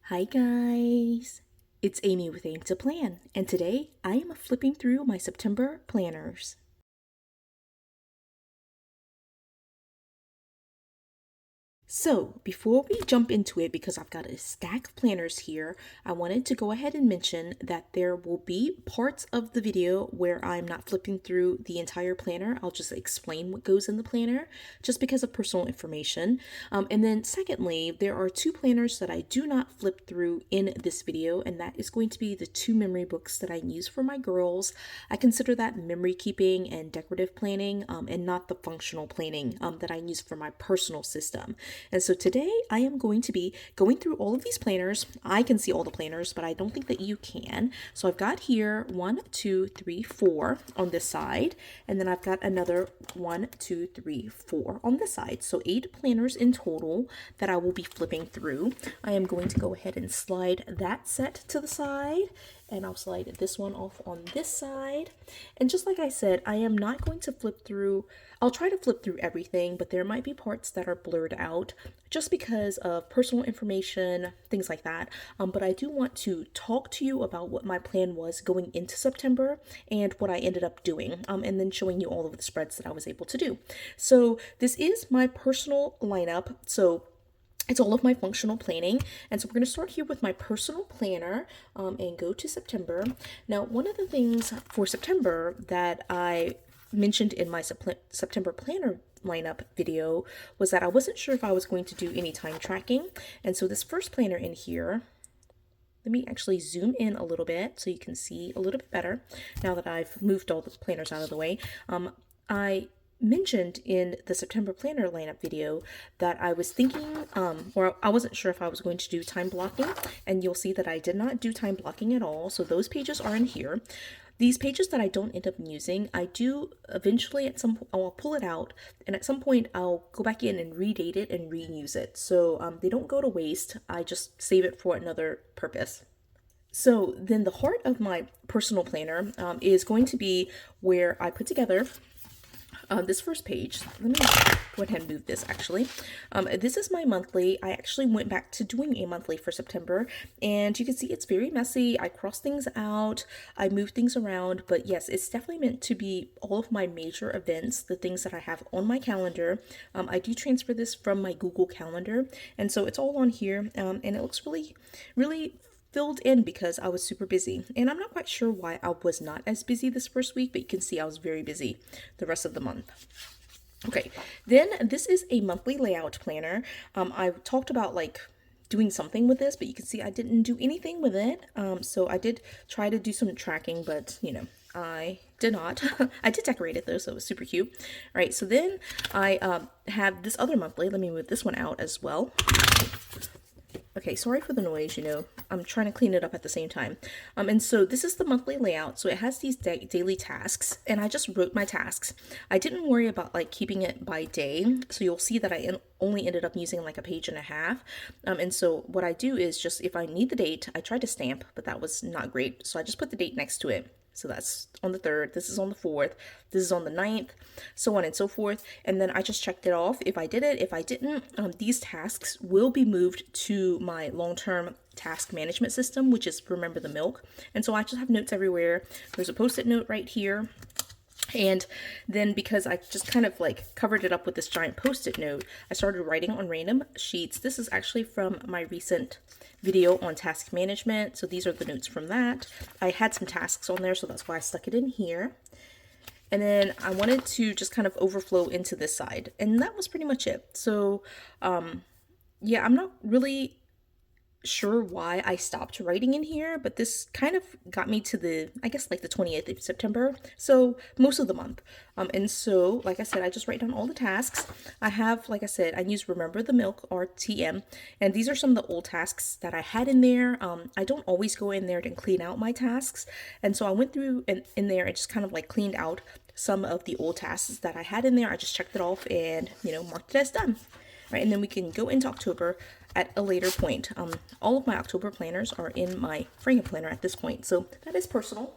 Hi guys, it's Amy with Aim to Plan, and today I am flipping through my September planners. So, before we jump into it, because I've got a stack of planners here, I wanted to go ahead and mention that there will be parts of the video where I'm not flipping through the entire planner. I'll just explain what goes in the planner, just because of personal information. And then secondly, there are two planners that I do not flip through in this video, and that is going to be the two memory books that I use for my girls. I consider that memory keeping and decorative planning, and not the functional planning that I use for my personal system. And so today I am going to be going through all of these planners. I can see all the planners, but I don't think that you can. So I've got here 1, 2, 3, 4 on this side. And then I've got another 1, 2, 3, 4 on this side. So 8 planners in total that I will be flipping through. I am going to go ahead and slide that set to the side. And I'll slide this one off on this side. And just like I said, I am not going to flip through, I'll try to flip through everything, but there might be parts that are blurred out just because of personal information, things like that. But I do want to talk to you about what my plan was going into September and what I ended up doing, and then showing you all of the spreads that I was able to do. So this is my personal lineup. So it's all of my functional planning. And so we're going to start here with my personal planner, and go to September. Now, one of the things for September that I mentioned in my September planner lineup video was that I wasn't sure if I was going to do any time tracking. And so this first planner in here, let me actually zoom in a little bit so you can see a little bit better now that I've moved all the planners out of the way. I mentioned in the September planner lineup video that I was thinking, or I wasn't sure if I was going to do time blocking, and you'll see that I did not do time blocking at all. So those pages are in here. These pages that I don't end up using, I do eventually I'll pull it out, and at some point I'll go back in and redate it and reuse it. So they don't go to waste. I just save it for another purpose. So then the heart of my personal planner is going to be where I put together this first page. Let me go ahead and move this actually. This is my monthly. I actually went back to doing a monthly for September, and you can see it's very messy. I cross things out, I move things around, but yes, it's definitely meant to be all of my major events, the things that I have on my calendar. I do transfer this from my Google Calendar, and so it's all on here, and it looks really, really filled in because I was super busy. And I'm not quite sure why I was not as busy this first week, but you can see I was very busy the rest of the month. Okay, then this is a monthly layout planner. I talked about like doing something with this, but you can see I didn't do anything with it. So I did try to do some tracking, but I did not. I did decorate it though, so it was super cute. All right, so then I have this other monthly. Let me move this one out as well. Okay, sorry for the noise, I'm trying to clean it up at the same time. And so this is the monthly layout. So it has these daily tasks, and I just wrote my tasks. I didn't worry about like keeping it by day. So you'll see that I only ended up using like a page and a half. And so what I do is just, if I need the date, I tried to stamp, but that was not great. So I just put the date next to it. So that's on the 3rd, this is on the 4th, this is on the 9th, so on and so forth. And then I just checked it off if I did it. If I didn't, these tasks will be moved to my long-term task management system, which is Remember the Milk. And so I just have notes everywhere. There's a post-it note right here. And then because I just kind of like covered it up with this giant post-it note, I started writing on random sheets. This is actually from my recent video on task management. So these are the notes from that. I had some tasks on there, so that's why I stuck it in here. And then I wanted to just kind of overflow into this side. And that was pretty much it. So yeah, I'm not really sure why I stopped writing in here, but this kind of got me to the, I guess like the 28th of September, so most of the month. And so like I said, I just write down all the tasks. I have, like I said, I use Remember the Milk, or TM, and these are some of the old tasks that I had in there. I don't always go in there to clean out my tasks, and so I went through in there and just kind of like cleaned out some of the old tasks that I had in there. I just checked it off and marked it as done. Right, and then we can go into October at a later point. All of my October planners are in my Franken planner at this point, so that is personal.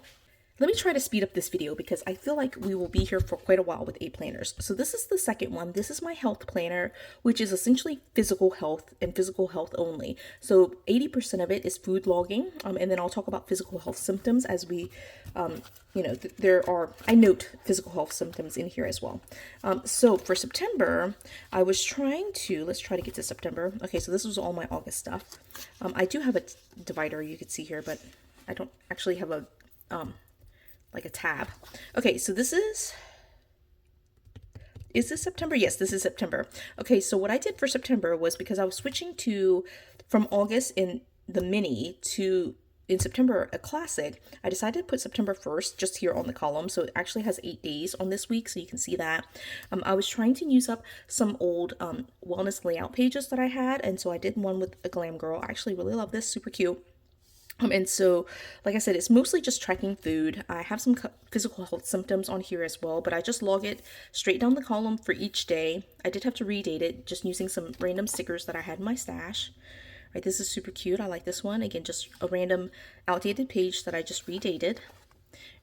Let me try to speed up this video because I feel like we will be here for quite a while with 8 planners. So this is the second one. This is my health planner, which is essentially physical health and physical health only. So 80% of it is food logging, and then I'll talk about physical health symptoms as we, I note physical health symptoms in here as well. So for September, I was trying to, let's try to get to September. Okay, so this was all my August stuff. I do have a divider you can see here, but I don't actually have a, like a tab. Okay, so this is this September? Yes, this is September. Okay, so what I did for September was, because I was switching from August in the mini to in September a classic, I decided to put September 1st just here on the column. So it actually has 8 days on this week, so you can see that. I was trying to use up some old wellness layout pages that I had, and so I did one with a glam girl. I actually really love this, super cute. And so, like I said, it's mostly just tracking food. I have some physical health symptoms on here as well, but I just log it straight down the column for each day. I did have to redate it just using some random stickers that I had in my stash. Right, this is super cute. I like this one. Again, just a random outdated page that I just redated.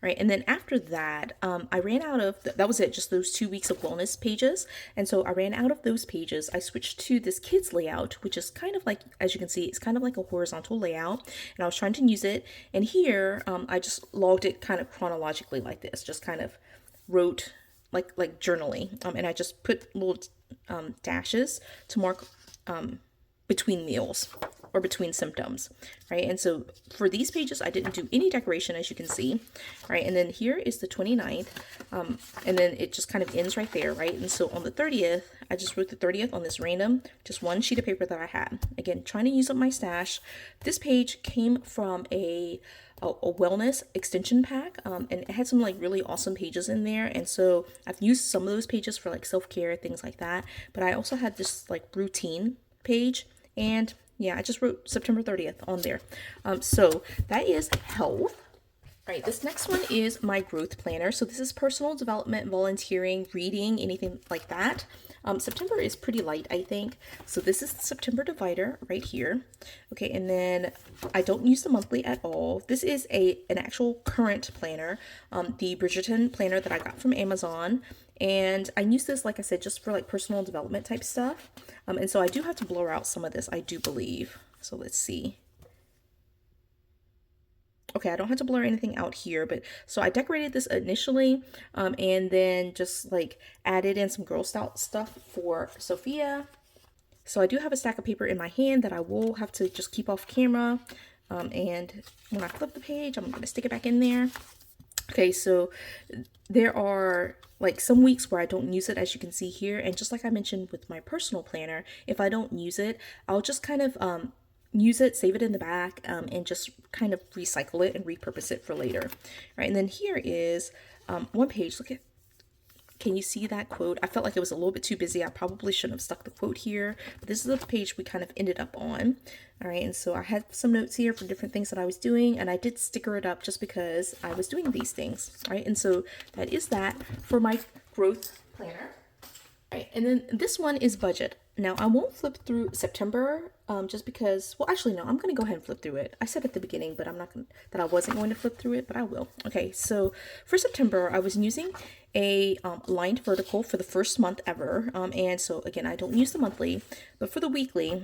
Right, and then after that, I ran out of, that was it, just those 2 weeks of wellness pages. And so I ran out of those pages. I switched to this kids layout, which is kind of like, as you can see, it's kind of like a horizontal layout. And I was trying to use it. And here, I just logged it kind of chronologically like this, just kind of wrote like journaling. And I just put little dashes to mark between meals or between symptoms, right? And so for these pages, I didn't do any decoration, as you can see, right? And then here is the 29th, and then it just kind of ends right there, right? And so on the 30th, I just wrote the 30th on this random, just one sheet of paper that I had. Again, trying to use up my stash. This page came from a wellness extension pack, and it had some like really awesome pages in there. And so I've used some of those pages for like self-care, things like that. But I also had this like routine page, and yeah, I just wrote September 30th on there. So that is health. All right, this next one is my growth planner. So this is personal development, volunteering, reading, anything like that. September is pretty light, I think. So this is the September divider right here. Okay, and then I don't use the monthly at all. This is an actual current planner, the Bridgerton planner that I got from Amazon. And I use this, like I said, just for like personal development type stuff. And so I do have to blur out some of this, I do believe. So let's see. Okay, I don't have to blur anything out here, but so I decorated this initially, and then just like added in some Girl Scout stuff for Sophia. So I do have a stack of paper in my hand that I will have to just keep off camera. And when I flip the page, I'm gonna stick it back in there. Okay, so there are like some weeks where I don't use it, as you can see here. And just like I mentioned with my personal planner, if I don't use it, I'll just kind of use it, save it in the back, and just kind of recycle it and repurpose it for later. Right, and then here is one page. Look at, can you see that quote? I felt like it was a little bit too busy. I probably shouldn't have stuck the quote here, but this is the page we kind of ended up on. All right, and so I had some notes here for different things that I was doing, and I did sticker it up just because I was doing these things. All right, and so that is that for my growth planner. All right, and then this one is budget. Now I won't flip through September just because, well, actually, no, I'm going to go ahead and flip through it. I said at the beginning, but I'm not going that I wasn't going to flip through it, but I will. Okay, so for September, I was using a lined vertical for the first month ever. And so again, I don't use the monthly, but for the weekly,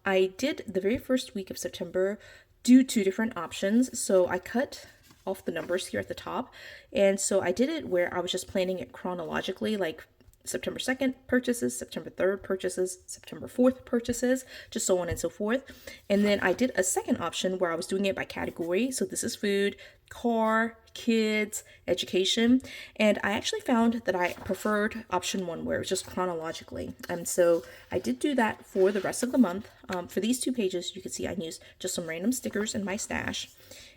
I did the very first week of September do 2 different options. So I cut off the numbers here at the top. And so I did it where I was just planning it chronologically, like September 2nd purchases, September 3rd purchases, September 4th purchases, just so on and so forth. And then I did a second option where I was doing it by category. So this is food, car, kids, education. And I actually found that I preferred option 1 where it was just chronologically. And so I did do that for the rest of the month. For these 2 pages, you can see I used just some random stickers in my stash.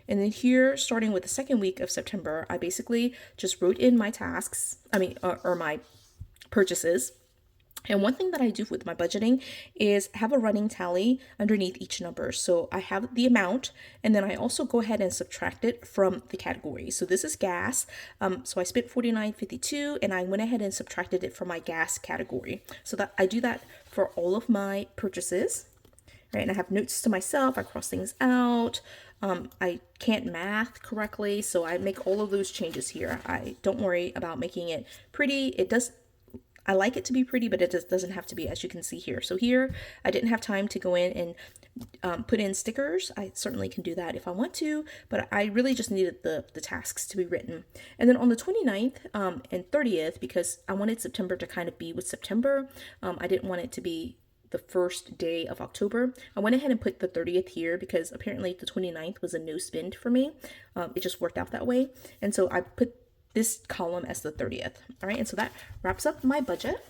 And then here, starting with the second week of September, I basically just wrote in my tasks, or my purchases. And one thing that I do with my budgeting is have a running tally underneath each number. So I have the amount, and then I also go ahead and subtract it from the category. So this is gas. So I spent $49.52, and I went ahead and subtracted it from my gas category. So that I do that for all of my purchases. right? And I have notes to myself. I cross things out. I can't math correctly, so I make all of those changes here. I don't worry about making it pretty. I like it to be pretty, but it just doesn't have to be, as you can see here. So here, I didn't have time to go in and put in stickers. I certainly can do that if I want to, but I really just needed the tasks to be written. And then on the 29th and 30th, because I wanted September to kind of be with September, I didn't want it to be the first day of October. I went ahead and put the 30th here because apparently the 29th was a no spend for me. It just worked out that way. And so I put this column as the 30th. All right, and so that wraps up my budget.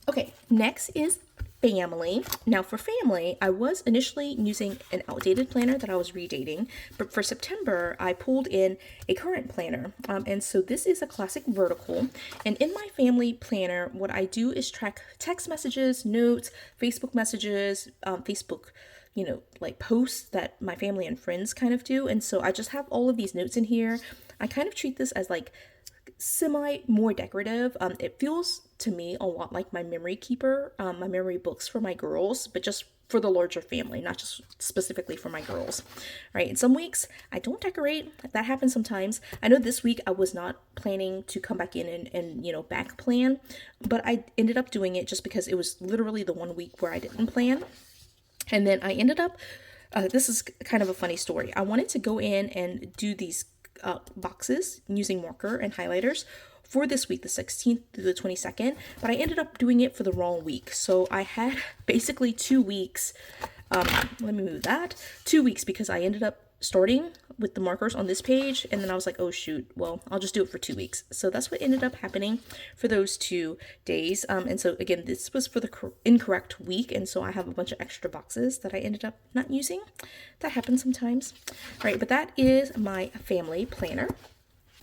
Okay, next is family. Now for family, I was initially using an outdated planner that I was redating, but for September, I pulled in a current planner. And so this is a classic vertical. And in my family planner, what I do is track text messages, notes, Facebook messages, Facebook like posts that my family and friends kind of do. And so I just have all of these notes in here. I kind of treat this as like semi more decorative. It feels to me a lot like my memory keeper, my memory books for my girls, but just for the larger family, not just specifically for my girls. Right? In some weeks I don't decorate. That happens sometimes. I know this week I was not planning to come back in and back plan, but I ended up doing it just because it was literally the one week where I didn't plan. And then I ended up this is kind of a funny story. I wanted to go in and do these boxes using marker and highlighters for this week, the 16th through the 22nd, but I ended up doing it for the wrong week. So I had basically 2 weeks. Let me move that. 2 weeks because I ended up starting with the markers on this page, and then I was like, oh shoot, well, I'll just do it for 2 weeks. So that's what ended up happening for those 2 days. And so again, this was for the incorrect week, and so I have a bunch of extra boxes that I ended up not using. That happens sometimes. All right, but that is my family planner.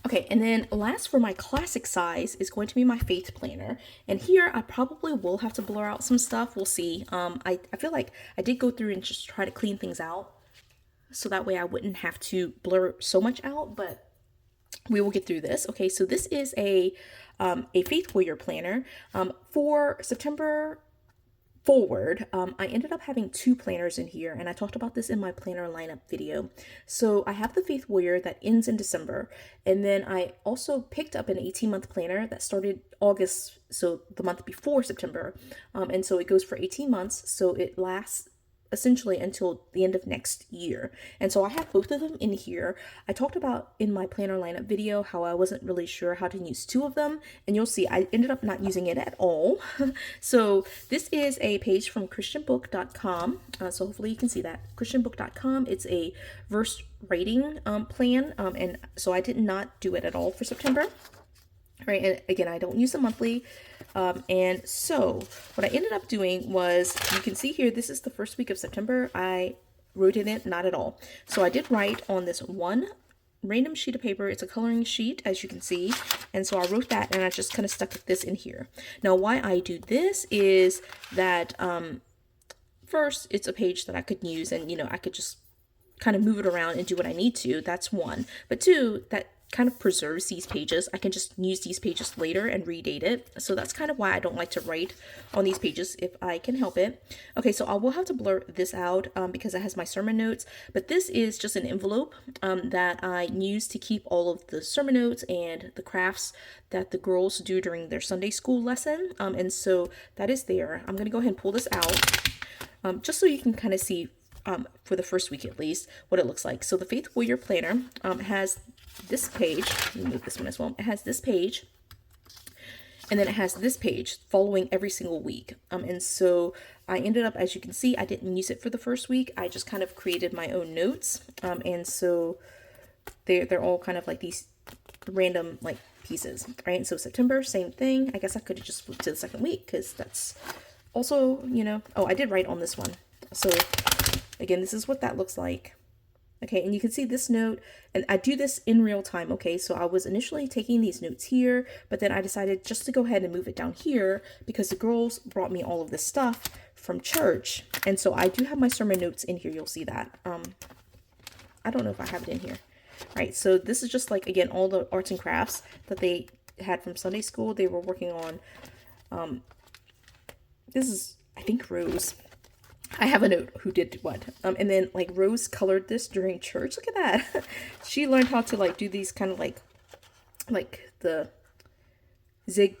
Okay, and then last for my classic size is going to be my faith planner. And here I probably will have to blur out some stuff. We'll see. I feel like I did go through and just try to clean things out, so that way I wouldn't have to blur so much out, but we will get through this. Okay, so this is a Faith Warrior planner. For September forward, I ended up having 2 planners in here, and I talked about this in my planner lineup video. So I have the Faith Warrior that ends in December, and then I also picked up an 18-month planner that started August, so the month before September, and so it goes for 18 months, so it lasts essentially until the end of next year. And so I have both of them in here. I talked about in my planner lineup video how I wasn't really sure how to use 2 of them, and you'll see I ended up not using it at all. So this is a page from christianbook.com. So hopefully you can see that. christianbook.com. It's a verse rating plan, and so I did not do it at all for September. Right, and again, I don't use the monthly. And so what I ended up doing was, you can see here, this is the first week of September. I wrote in it, not at all. So I did write on this one random sheet of paper. It's a coloring sheet, as you can see. And so I wrote that, and I just kind of stuck this in here. Now, why I do this is that, first, it's a page that I could use, and, I could just kind of move it around and do what I need to. That's one. But 2, that kind of preserves these pages. I can just use these pages later and redate it. So that's kind of why I don't like to write on these pages if I can help it. Okay, so I will have to blur this out because it has my sermon notes, but this is just an envelope that I use to keep all of the sermon notes and the crafts that the girls do during their Sunday school lesson. And so that is there. I'm going to go ahead and pull this out just so you can kind of see for the first week at least what it looks like. So the Faith Warrior Planner has this page. Let me move this one as well. It has this page, and then it has this page following every single week. And so I ended up, as you can see, I didn't use it for the first week. I just kind of created my own notes. And so they're all kind of like these random like pieces, right? So September, same thing. I guess I could have just flipped to the second week because that's also, oh, I did write on this one. So again, this is what that looks like. Okay, and you can see this note, and I do this in real time, okay? So I was initially taking these notes here, but then I decided just to go ahead and move it down here because the girls brought me all of this stuff from church. And so I do have my sermon notes in here, you'll see that. I don't know if I have it in here. Right, so this is just like, again, all the arts and crafts that they had from Sunday school. They were working on, this is, I think, Rose. I have a note who did what. And then like Rose colored this during church. Look at that. She learned how to like do these kind of like the zig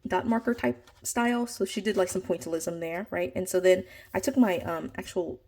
dot marker type style. So she did like some pointillism there, right? And so then I took my actual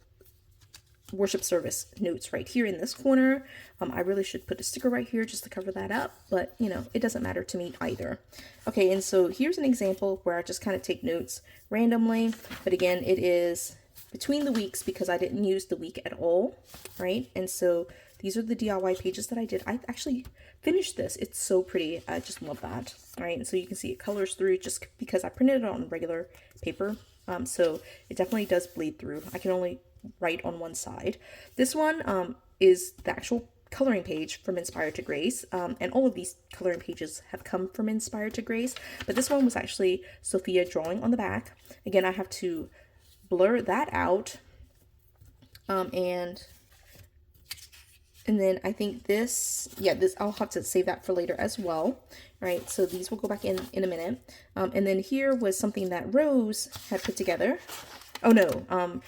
worship service notes right here in this corner. I really should put a sticker right here just to cover that up, but you know, it doesn't matter to me either. Okay, and so here's an example where I just kind of take notes randomly, but again, it is between the weeks because I didn't use the week at all, right? And so these are the DIY pages that I did. I actually finished this. It's so pretty. I just love that, right? And so you can see it colors through just because I printed it on regular paper. So it definitely does bleed through. I can only write on one side. This one is the actual coloring page from Inspired to Grace, and all of these coloring pages have come from Inspired to Grace, but this one was actually Sophia drawing on the back. Again, I have to blur that out, and then I think this I'll have to save that for later as well, right? So these will go back in a minute. And then here was something that Rose had put together. Oh no,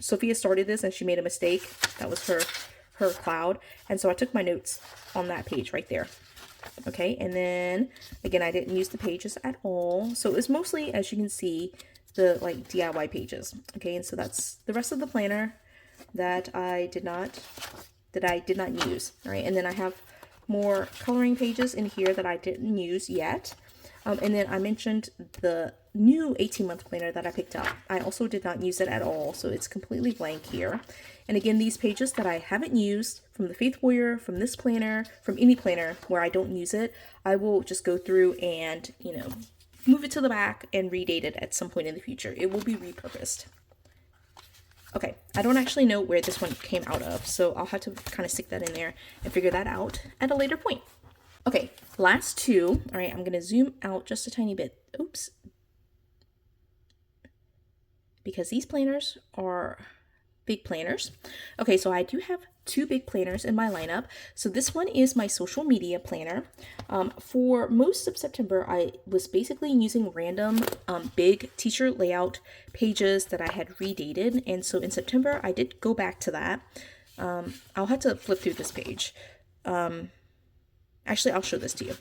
Sophia started this and she made a mistake. That was her cloud. And so I took my notes on that page right there. Okay, and then again, I didn't use the pages at all. So it was mostly, as you can see, the like DIY pages. Okay, and so that's the rest of the planner that I did not use. All right, and then I have more coloring pages in here that I didn't use yet. And then I mentioned the new 18-month planner that I picked up. I also did not use it at all, so it's completely blank here. And again, these pages that I haven't used from the Faith Warrior, from this planner, from any planner where I don't use it, I will just go through and, you know, move it to the back and redate it at some point in the future. It will be repurposed. Okay, I don't actually know where this one came out of, so I'll have to kind of stick that in there and figure that out at a later point. Okay, last two. All right, I'm going to zoom out just a tiny bit. Oops. Because these planners are big planners. Okay, so I do have two big planners in my lineup. So this one is my social media planner. For most of September, I was basically using random big teacher layout pages that I had redated. And so in September, I did go back to that. I'll have to flip through this page. Actually, I'll show this to you.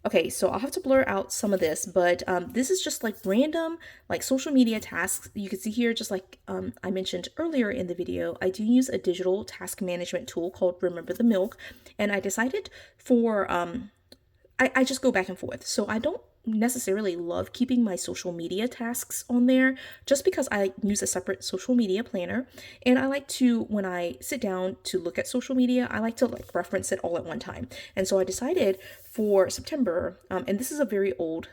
Okay, so I'll have to blur out some of this, but this is just like random like social media tasks. You can see here, just like I mentioned earlier in the video, I do use a digital task management tool called Remember the Milk, and I decided for, I just go back and forth. So I don't necessarily love keeping my social media tasks on there just because I use a separate social media planner, and I like to, when I sit down to look at social media, I like to like reference it all at one time. And so I decided for September, and this is a very old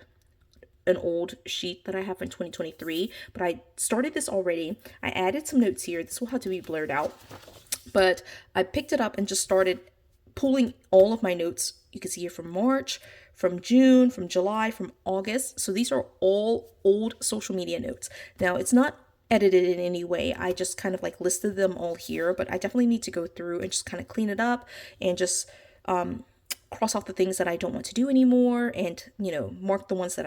sheet that I have in 2023, but I started this already. I added some notes here. This will have to be blurred out, but I picked it up and just started pulling all of my notes. You can see here from March, from June, from July, from August. So these are all old social media notes. Now it's not edited in any way. I just kind of like listed them all here, but I definitely need to go through and just kind of clean it up and just cross off the things that I don't want to do anymore, and, you know, mark the ones that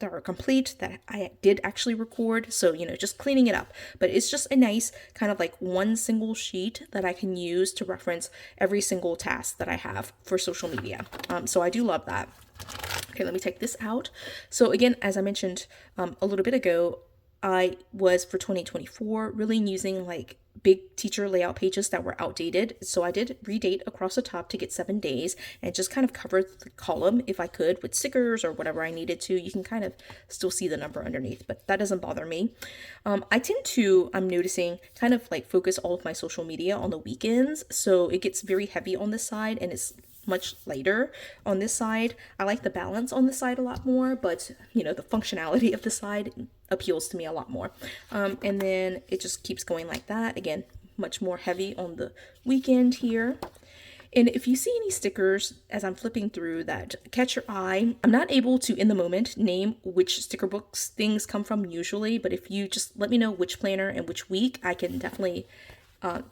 are complete, that I did actually record. So, you know, just cleaning it up. But it's just a nice kind of like one single sheet that I can use to reference every single task that I have for social media. So I do love that. Okay, let me take this out. So again, as I mentioned a little bit ago, I was for 2024 really using like big teacher layout pages that were outdated. So I did redate across the top to get 7 days and just kind of covered the column if I could with stickers or whatever I needed to. You can kind of still see the number underneath, but that doesn't bother me. I tend to, I'm noticing, kind of like focus all of my social media on the weekends. So it gets very heavy on this side and it's much lighter on this side. I like the balance on this side a lot more, but you know, the functionality of the side appeals to me a lot more. And then it just keeps going like that. Again, much more heavy on the weekend here. And if you see any stickers as I'm flipping through that catch your eye, I'm not able to in the moment name which sticker books things come from usually, but if you just let me know which planner and which week, I can definitely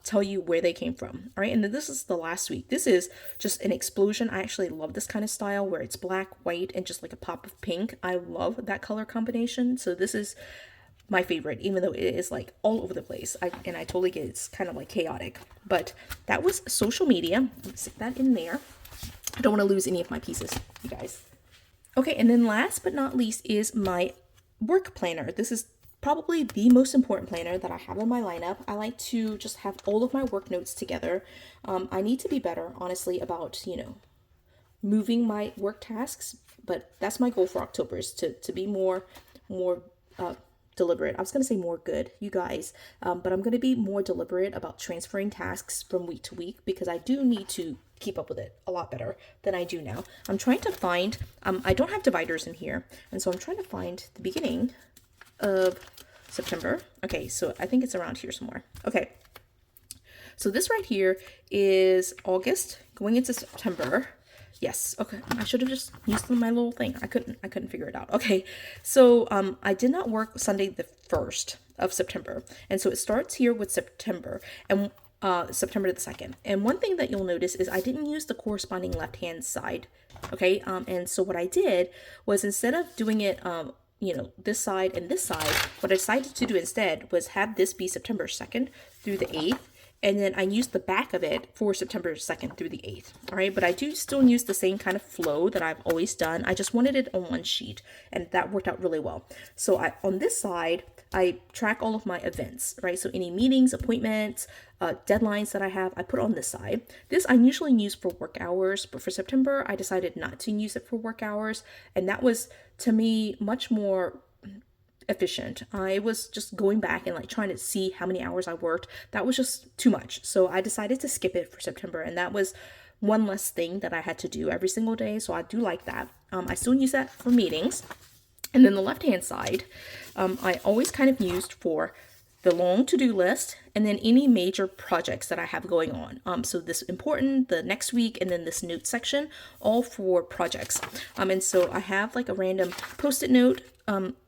tell you where they came from. All right, and then this is the last week. This is just an explosion. I actually love this kind of style where it's black, white, and just like a pop of pink. I love that color combination. So this is my favorite, even though it is like all over the place. And I totally get it's kind of like chaotic. But that was social media. Let's stick that in there. I don't want to lose any of my pieces, you guys. Okay, and then last but not least is my work planner. This is probably the most important planner that I have in my lineup. I like to just have all of my work notes together. I need to be better, honestly, about, moving my work tasks, but that's my goal for October, is to be more deliberate. I was going to say more good, you guys, but I'm going to be more deliberate about transferring tasks from week to week, because I do need to keep up with it a lot better than I do now. I'm trying to find, I don't have dividers in here, and so I'm trying to find the beginning of September. Okay, so I think it's around here somewhere. Okay, so this right here is August going into September. Yes, okay. I should have just used my little thing. I couldn't figure it out. Okay. So I did not work Sunday the 1st of September. And so it starts here with September and September the 2nd. And one thing that you'll notice is I didn't use the corresponding left-hand side. Okay? And so what I did was, instead of doing it this side and this side, what I decided to do instead was have this be September 2nd through the 8th. And then I used the back of it for September 2nd through the 8th. All right, but I do still use the same kind of flow that I've always done. I just wanted it on one sheet, and that worked out really well. So on this side, I track all of my events, right? So any meetings, appointments, deadlines that I have, I put on this side. This I usually use for work hours, but for September, I decided not to use it for work hours. And that was, to me, much more efficient. I was just going back and like trying to see how many hours I worked. That was just too much. So I decided to skip it for September, and that was one less thing that I had to do every single day. So I do like that. I still use that for meetings. And then the left-hand side, I always kind of used for the long to-do list, and then any major projects that I have going on. So this important, the next week, and then this note section, all for projects. And so I have like a random post-it note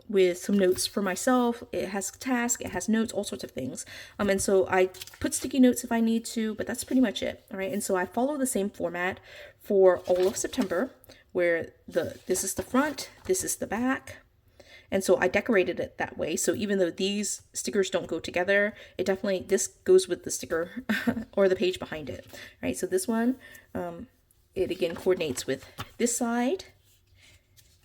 with some notes for myself. It has tasks, it has notes, all sorts of things. And so I put sticky notes if I need to, but that's pretty much it. All right. And so I follow the same format for all of September, where this is the front, this is the back. And so I decorated it that way. So even though these stickers don't go together, this goes with the sticker or the page behind it, right? So this one, it again coordinates with this side.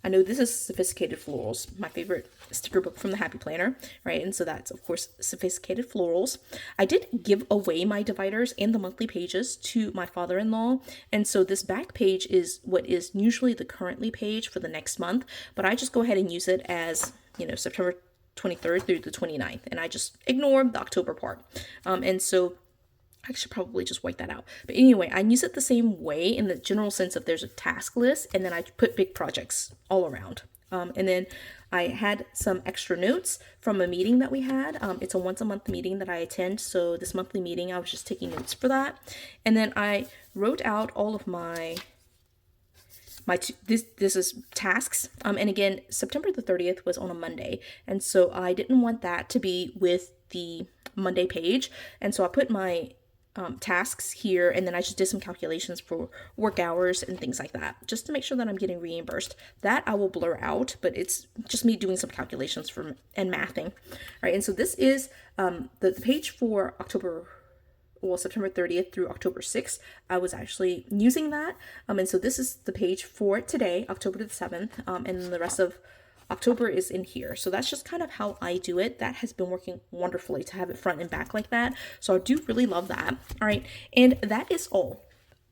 I know this is Sophisticated Florals, my favorite sticker book from the Happy Planner, right? And so that's, of course, Sophisticated Florals. I did give away my dividers and the monthly pages to my father-in-law. And so this back page is what is usually the currently page for the next month. But I just go ahead and use it as, September 23rd through the 29th. And I just ignore the October part. And so I should probably just wipe that out. But anyway, I use it the same way in the general sense of there's a task list, and then I put big projects all around. And then I had some extra notes from a meeting that we had. It's a once a month meeting that I attend. So this monthly meeting, I was just taking notes for that. And then I wrote out all of this is tasks. And again, September the 30th was on a Monday. And so I didn't want that to be with the Monday page. And so I put my tasks here, and then I just did some calculations for work hours and things like that, just to make sure that I'm getting reimbursed. That I will blur out, but it's just me doing some calculations and mathing, right? And so this is the page for September 30th through October 6th. I was actually using that, and so this is the page for today, October the 7th, and then the rest of October is in here. So that's just kind of how I do it. That has been working wonderfully to have it front and back like that. So I do really love that. All right. And that is all.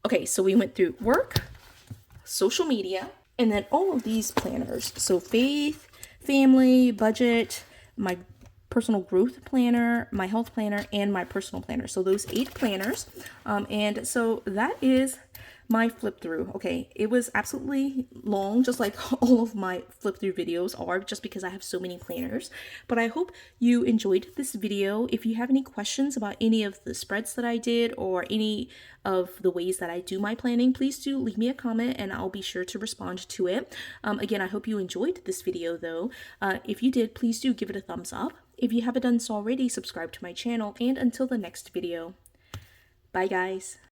Okay. So we went through work, social media, and then all of these planners. So faith, family, budget, my personal growth planner, my health planner, and my personal planner. So those 8 planners. And so that is my flip through. Okay, it was absolutely long, just like all of my flip through videos are, just because I have so many planners. But I hope you enjoyed this video. If you have any questions about any of the spreads that I did or any of the ways that I do my planning, please do leave me a comment and I'll be sure to respond to it. Again, I hope you enjoyed this video though. If you did, please do give it a thumbs up. If you haven't done so already, subscribe to my channel, and until the next video, bye guys.